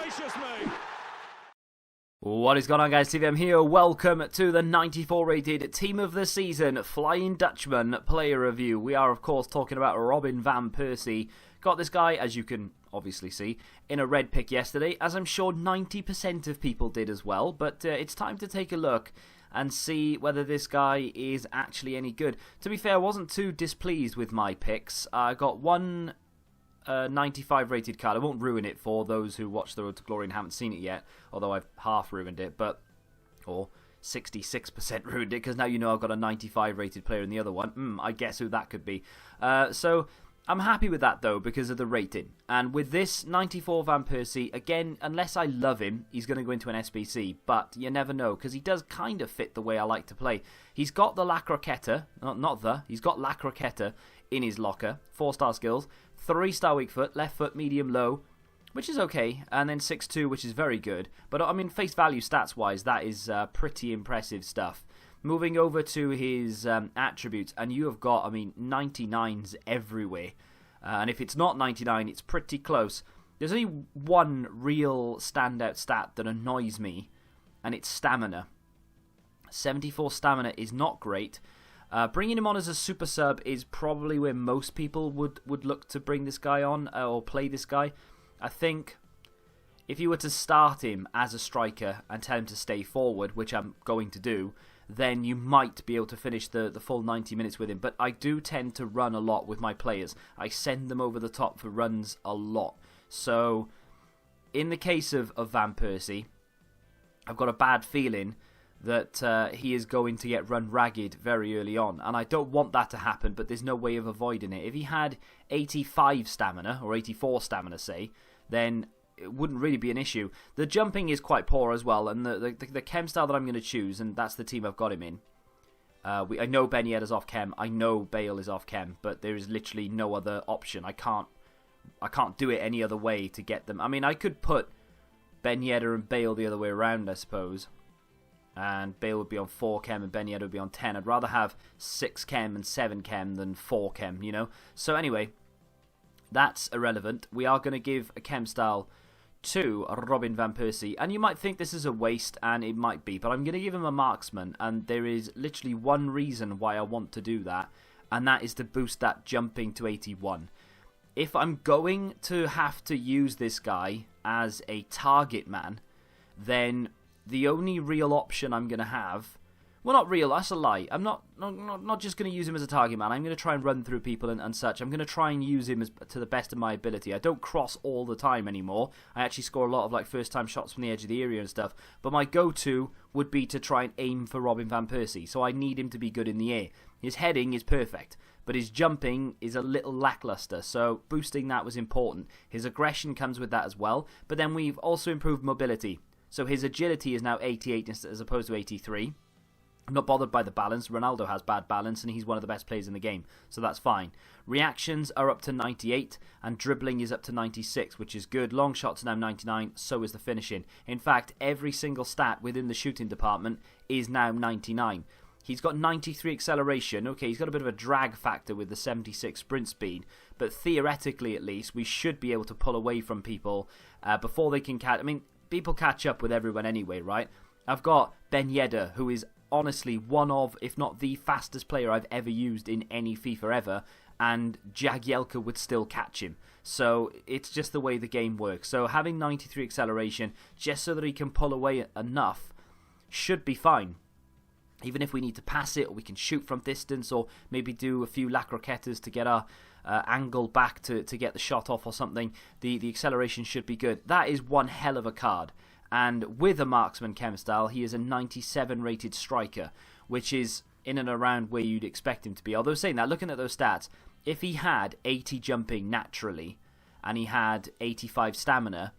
Gracious me! What is going on, guys? TVM here. Welcome to the 94 rated Team of the Season Flying Dutchman player review. We are, of course, talking about Robin van Persie. Got this guy, as you can obviously see, in a red pick yesterday, as I'm sure 90% of people did as well. But it's time to take a look and see whether this guy is actually any good. To be fair, I wasn't too displeased with my picks. I got one 95 rated card. I won't ruin it for those who watch The Road to Glory and haven't seen it yet, although I've half ruined it, or 66% ruined it, because now you know I've got a 95 rated player in the other one. I guess who that could be. So I'm happy with that though, because of the rating. And with this 94 Van Persie, again, unless I love him, he's going to go into an SBC, but you never know, because he does kind of fit the way I like to play. He's got the La Croqueta, he's got La Croqueta in his locker, 4-star skills, 3-star weak foot, left foot, medium, low, which is okay, and then 6'2", which is very good. But I mean, face value stats-wise, that is pretty impressive stuff. Moving over to his attributes, and you have got, I mean, 99s everywhere. And if it's not 99, it's pretty close. There's only one real standout stat that annoys me, and it's stamina. 74 stamina is not great. Bringing him on as a super sub is probably where most people would look to bring this guy on or play this guy. I think if you were to start him as a striker and tell him to stay forward, which I'm going to do, then you might be able to finish the full 90 minutes with him. But I do tend to run a lot with my players. I send them over the top for runs a lot. So in the case of Van Persie, I've got a bad feeling that he is going to get run ragged very early on. And I don't want that to happen, but there's no way of avoiding it. If he had 85 stamina, or 84 stamina, say, then it wouldn't really be an issue. The jumping is quite poor as well, and the chem style that I'm going to choose, and that's the team I've got him in. I know Ben Yedder's off chem, I know Bale is off chem, but there is literally no other option. I can't do it any other way to get them. I mean, I could put Ben Yedder and Bale the other way around, I suppose. And Bale would be on 4 chem and Ben Yedder would be on 10. I'd rather have 6 chem and 7 chem than 4 chem, you know? So anyway, that's irrelevant. We are going to give a chem style to Robin van Persie. And you might think this is a waste, and it might be. But I'm going to give him a marksman. And there is literally one reason why I want to do that. And that is to boost that jumping to 81. If I'm going to have to use this guy as a target man, then the only real option I'm going to have... Well, not real, that's a lie. I'm not just going to use him as a target man. I'm going to try and run through people and such. I'm going to try and use him to the best of my ability. I don't cross all the time anymore. I actually score a lot of first-time shots from the edge of the area and stuff. But my go-to would be to try and aim for Robin van Persie. So I need him to be good in the air. His heading is perfect, but his jumping is a little lackluster. So boosting that was important. His aggression comes with that as well. But then we've also improved mobility. So his agility is now 88 as opposed to 83. I'm not bothered by the balance. Ronaldo has bad balance and he's one of the best players in the game. So that's fine. Reactions are up to 98 and dribbling is up to 96, which is good. Long shots are now 99, so is the finishing. In fact, every single stat within the shooting department is now 99. He's got 93 acceleration. Okay, he's got a bit of a drag factor with the 76 sprint speed. But theoretically, at least, we should be able to pull away from people before they can catch... I mean, people catch up with everyone anyway, right? I've got Ben Yedder, who is honestly one of, if not the fastest player I've ever used in any FIFA ever, and Jagielka would still catch him. So it's just the way the game works. So having 93 acceleration, just so that he can pull away enough, should be fine. Even if we need to pass it, or we can shoot from distance, or maybe do a few La Croquetas to get our angle back to get the shot off or something, the acceleration should be good. That is one hell of a card. And with a marksman chem style, he is a 97 rated striker, which is in and around where you'd expect him to be. Although saying that, looking at those stats, if he had 80 jumping naturally, and he had 85 stamina,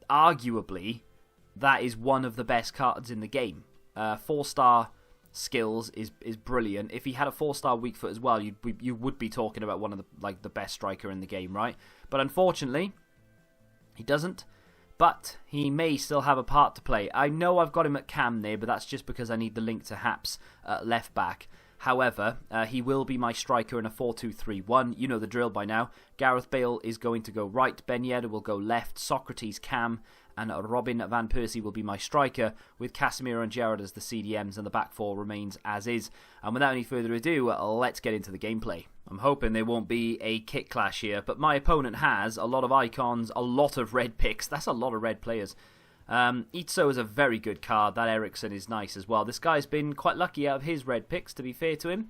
arguably, that is one of the best cards in the game. 4-star skills is brilliant. If he had a 4-star weak foot as well, you would be talking about one of the best striker in the game, right? But unfortunately, he doesn't. But he may still have a part to play. I know I've got him at cam there, but that's just because I need the link to Haps left back. However, he will be my striker in a 4-2-3-1. You know the drill by now. Gareth Bale is going to go right, Ben Yedder will go left, Socrates, Cam, and Robin van Persie will be my striker, with Casemiro and Gerrard as the CDMs, and the back four remains as is. And without any further ado, let's get into the gameplay. I'm hoping there won't be a kit clash here, but my opponent has a lot of icons, a lot of red picks. That's a lot of red players. Itzo is a very good card. That Ericsson is nice as well. This guy's been quite lucky out of his red picks, to be fair to him.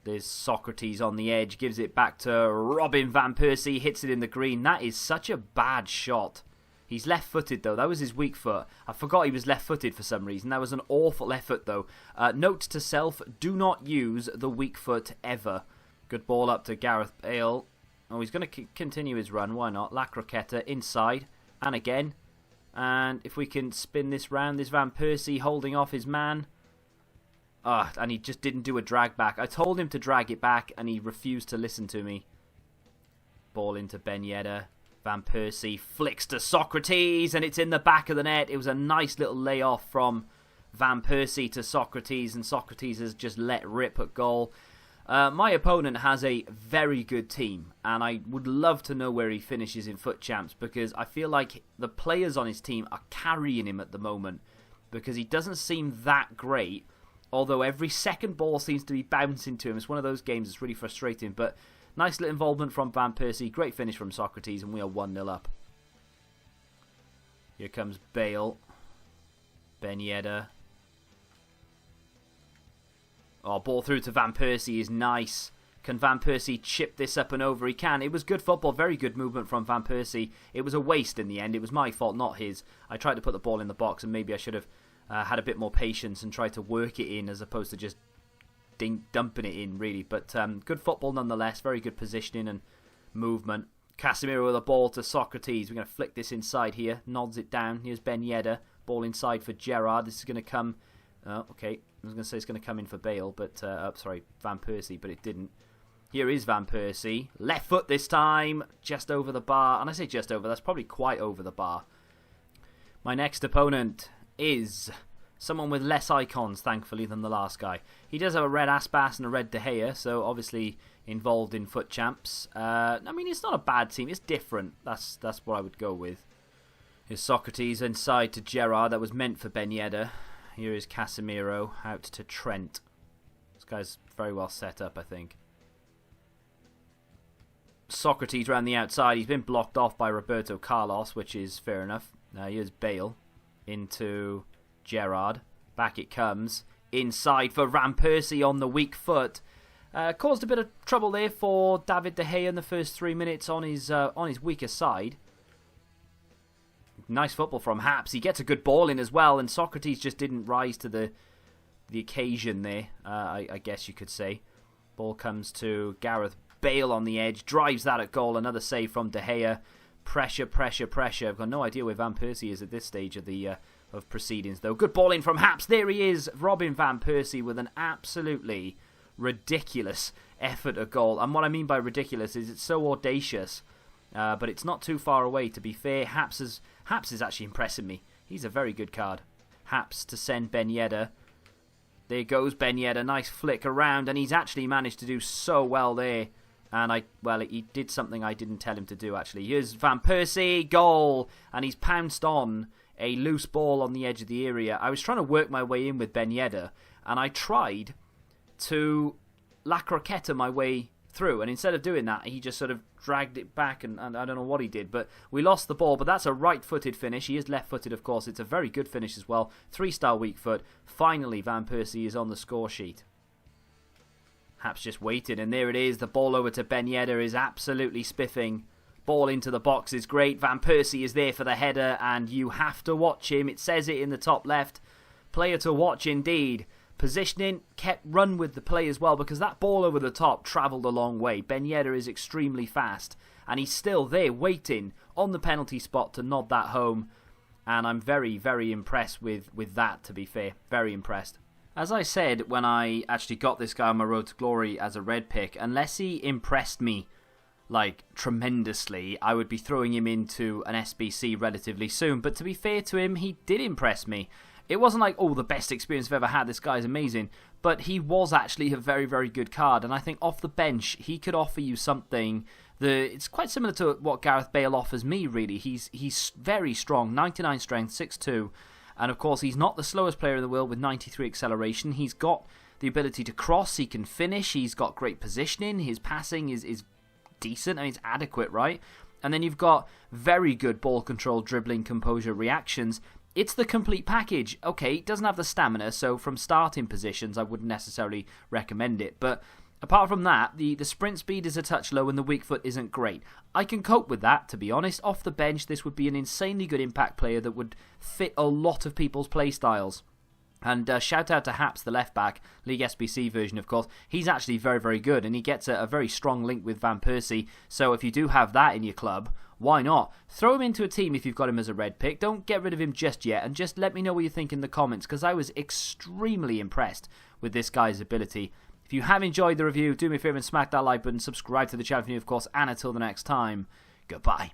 There's Socrates on the edge, gives it back to Robin van Persie, hits it in the green. That is such a bad shot. He's left-footed though. That was his weak foot. I forgot he was left-footed for some reason. That was an awful effort though. Note to self, do not use the weak foot ever. Good ball up to Gareth Bale. Oh, he's going to continue his run. Why not? La Croqueta inside. And again. And if we can spin this round, this Van Persie holding off his man. And he just didn't do a drag back. I told him to drag it back and he refused to listen to me. Ball into Ben Yedder. Van Persie flicks to Socrates and it's in the back of the net. It was a nice little layoff from Van Persie to Socrates, and Socrates has just let rip at goal. My opponent has a very good team, and I would love to know where he finishes in Foot Champs, because I feel like the players on his team are carrying him at the moment, because he doesn't seem that great, although every second ball seems to be bouncing to him. It's one of those games that's really frustrating, but nice little involvement from Van Persie, great finish from Socrates, and we are 1-0 up. Here comes Bale, Ben Yedder. Oh, ball through to Van Persie is nice. Can Van Persie chip this up and over? He can. It was good football. Very good movement from Van Persie. It was a waste in the end. It was my fault, not his. I tried to put the ball in the box, and maybe I should have had a bit more patience and tried to work it in as opposed to just dumping it in, really. But good football nonetheless. Very good positioning and movement. Casemiro with a ball to Socrates. We're going to flick this inside here. Nods it down. Here's Ben Yedder. Ball inside for Gerrard. This is going to come... okay. I was going to say it's going to come in for Bale, but... sorry, Van Persie, but it didn't. Here is Van Persie. Left foot this time. Just over the bar. And I say just over. That's probably quite over the bar. My next opponent is someone with less icons, thankfully, than the last guy. He does have a red Aspas and a red De Gea, so obviously involved in Foot Champs. I mean, it's not a bad team. It's different. That's what I would go with. Here's Socrates inside to Gerrard. That was meant for Ben Yedder. Here is Casemiro out to Trent. This guy's very well set up, I think. Socrates around the outside. He's been blocked off by Roberto Carlos, which is fair enough. Here's Bale into Gerrard. Back it comes. Inside for Van Persie on the weak foot. Caused a bit of trouble there for David De Gea in the first 3 minutes on his weaker side. Nice football from Haps. He gets a good ball in as well, and Socrates just didn't rise to the occasion there, I guess you could say. Ball comes to Gareth Bale on the edge, drives that at goal. Another save from De Gea. Pressure, pressure, pressure. I've got no idea where Van Persie is at this stage of the of proceedings, though. Good ball in from Haps. There he is, Robin van Persie, with an absolutely ridiculous effort at goal. And what I mean by ridiculous is it's so audacious, but it's not too far away, to be fair. Haps is actually impressing me. He's a very good card. Haps to send Ben Yedder. There goes Ben Yedder. Nice flick around, and he's actually managed to do so well there. And he did something I didn't tell him to do, actually. Here's Van Persie, goal! And he's pounced on a loose ball on the edge of the area. I was trying to work my way in with Ben Yedder, and I tried to La Croqueta my way through, and instead of doing that, he just sort of dragged it back, and I don't know what he did, but we lost the ball. But that's a right-footed finish. He is left-footed, of course. It's a very good finish as well. 3-star weak foot. Finally, Van Persie is on the score sheet. Haps just waited, and there it is. The ball over to Ben Yedder is absolutely spiffing. Ball into the box is great. Van Persie is there for the header, and you have to watch him. It says it in the top left. Player to watch indeed. Positioning, kept run with the play as well, because that ball over the top travelled a long way. Ben Yedder is extremely fast, and he's still there waiting on the penalty spot to nod that home. And I'm very, very impressed with that, to be fair. Very impressed. As I said when I actually got this guy on my road to glory as a red pick, unless he impressed me like tremendously, I would be throwing him into an SBC relatively soon. But to be fair to him, he did impress me. It wasn't like, oh, the best experience I've ever had, this guy's amazing. but he was actually a very, very good card. And I think off the bench, he could offer you something it's quite similar to what Gareth Bale offers me, really. He's very strong, 99 strength, 6'2". And of course, he's not the slowest player in the world with 93 acceleration. He's got the ability to cross, he can finish, he's got great positioning, his passing is decent, I mean, it's adequate, right? And then you've got very good ball control, dribbling, composure, reactions. It's the complete package. Okay, it doesn't have the stamina, so from starting positions, I wouldn't necessarily recommend it. But apart from that, the sprint speed is a touch low and the weak foot isn't great. I can cope with that, to be honest. Off the bench, this would be an insanely good impact player that would fit a lot of people's playstyles. And shout out to Haps, the left back, League SBC version, of course. He's actually very, very good, and he gets a very strong link with Van Persie. So if you do have that in your club, why not? Throw him into a team if you've got him as a red pick. Don't get rid of him just yet, and just let me know what you think in the comments, because I was extremely impressed with this guy's ability. If you have enjoyed the review, do me a favour and smack that like button, subscribe to the channel if you're new, of course, and until the next time, goodbye.